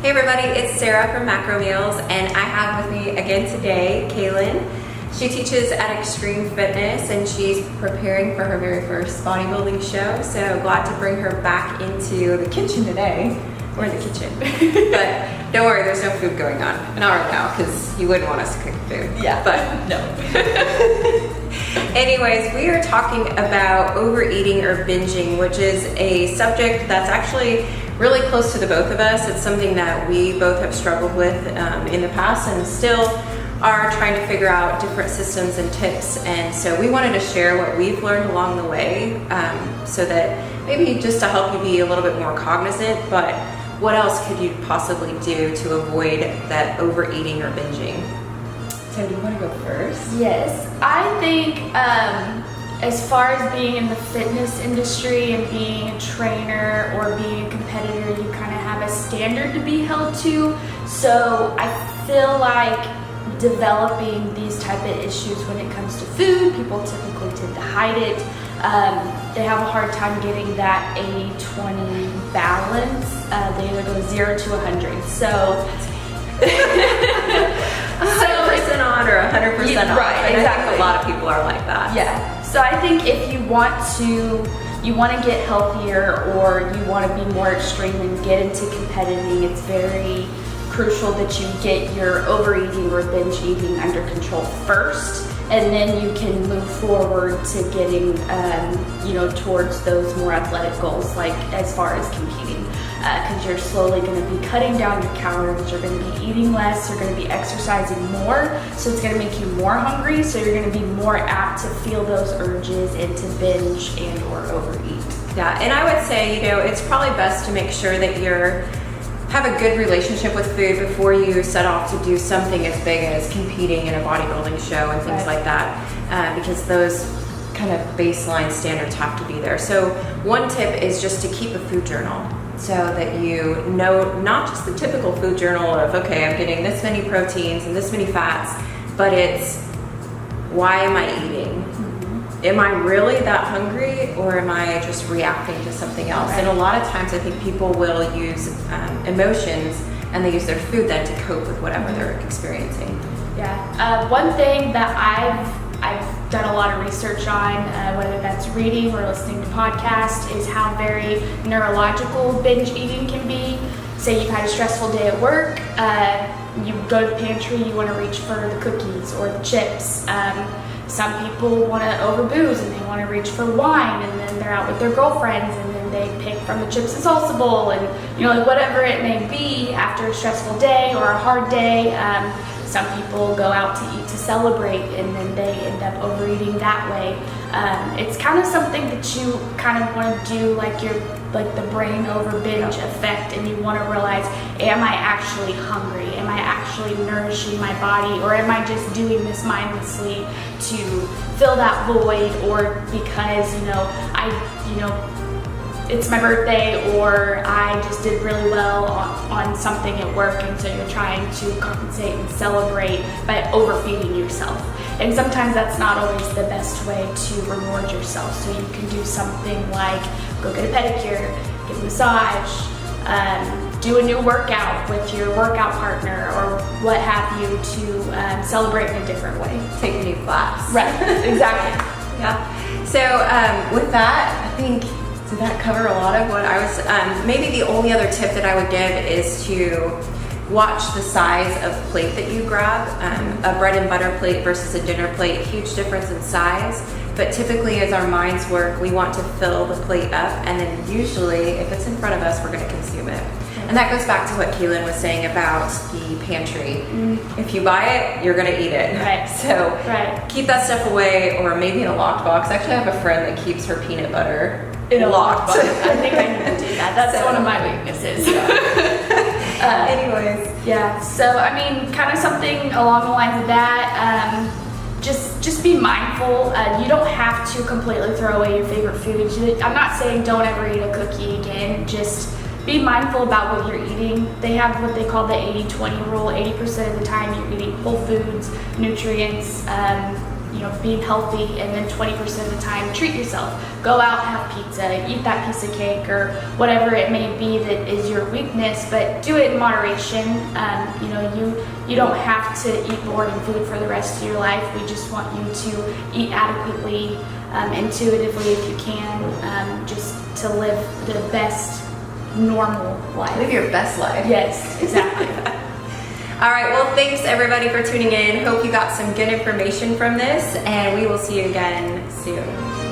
Hey everybody, it's Sarah from Macro Meals, and I have with me again today Caylon. She teaches at Extreme Fitness and she's preparing for her very first bodybuilding show, so glad to bring her back into the kitchen today. We're in the kitchen, but don't worry, there's no food going on. Not right now, because you wouldn't want us to cook food. Yeah, but no. Anyways, we are talking about overeating or binging, which is a subject that's actually really close to the both of us. It's something that we both have struggled with in the past and still are trying to figure out different systems and tips. And so we wanted to share what we've learned along the way so that maybe just to help you be a little bit more cognizant, but what else could you possibly do to avoid that overeating or binging? So do you want to go first? Yes, I think as far as being in the fitness industry and being a trainer or being a competitor, you kind of have a standard to be held to. So I feel like developing these type of issues when it comes to food, people typically tend to hide it. They have a hard time getting that 80-20 balance. They either go 0 to 100. So 100% on or 100% off. Right, and exactly. I think a lot of people are like that. Yeah. So I think if you want to get healthier or you want to be more extreme and get into competing, it's very crucial that you get your overeating or binge eating under control first, and then you can move forward to getting towards those more athletic goals, like as far as competing, because you're slowly going to be cutting down your calories, you're going to be eating less, you're going to be exercising more, so it's going to make you more hungry, so you're going to be more apt to feel those urges and to binge and or overeat. Yeah, and I would say, it's probably best to make sure that have a good relationship with food before you set off to do something as big as competing in a bodybuilding show and things like that, because those kind of baseline standards have to be there. So one tip is just to keep a food journal so that you know not just the typical food journal of, okay, I'm getting this many proteins and this many fats, but it's why am I eating? Am I really that hungry, or am I just reacting to something else? Right. And a lot of times I think people will use emotions and they use their food then to cope with whatever they're experiencing. Yeah, one thing that I've done a lot of research on, whether that's reading or listening to podcasts, is how very neurological binge eating can be. Say you've had a stressful day at work, you go to the pantry, you want to reach for the cookies or the chips. Some people want to overbooze and they want to reach for wine, and then they're out with their girlfriends and then they pick from the chips and salsa bowl, and whatever it may be after a stressful day or a hard day. Some people go out to eat to celebrate, and then they end up overeating that way. It's kind of something that you kind of want to do, like the brain over binge effect, and you want to realize, am I actually hungry? Am I actually nourishing my body, or am I just doing this mindlessly to fill that void, or because it's my birthday, or I just did really well on something at work, and so you're trying to compensate and celebrate by overfeeding yourself. And sometimes that's not always the best way to reward yourself. So you can do something like go get a pedicure, get a massage, do a new workout with your workout partner, or what have you, to celebrate in a different way. Take a new class. Right, exactly. Yeah. So with that, I think, did that cover a lot of what I was, maybe the only other tip that I would give is to watch the size of plate that you grab. A bread and butter plate versus a dinner plate, huge difference in size. But typically as our minds work, we want to fill the plate up, and then usually if it's in front of us, we're gonna consume it. And that goes back to what Caylon was saying about the pantry. If you buy it, you're gonna eat it. Right. So keep that stuff away, or maybe in a locked box. Actually, I have a friend that keeps her peanut butter in a locked. I think I need to do that. That's one of my weaknesses. Anyways. Yeah, so I mean, kind of something along the lines of that. Just be mindful. You don't have to completely throw away your favorite foods. I'm not saying don't ever eat a cookie again. Just be mindful about what you're eating. They have what they call the 80-20 rule. 80% of the time you're eating whole foods, nutrients, being healthy, and then 20% of the time treat yourself. Go out, have pizza, eat that piece of cake, or whatever it may be that is your weakness, but do it in moderation. You don't have to eat boring food for the rest of your life. We just want you to eat adequately, intuitively if you can, just to live the best normal life. Live your best life. Yes, exactly. All right, well, thanks everybody for tuning in. Hope you got some good information from this, and we will see you again soon.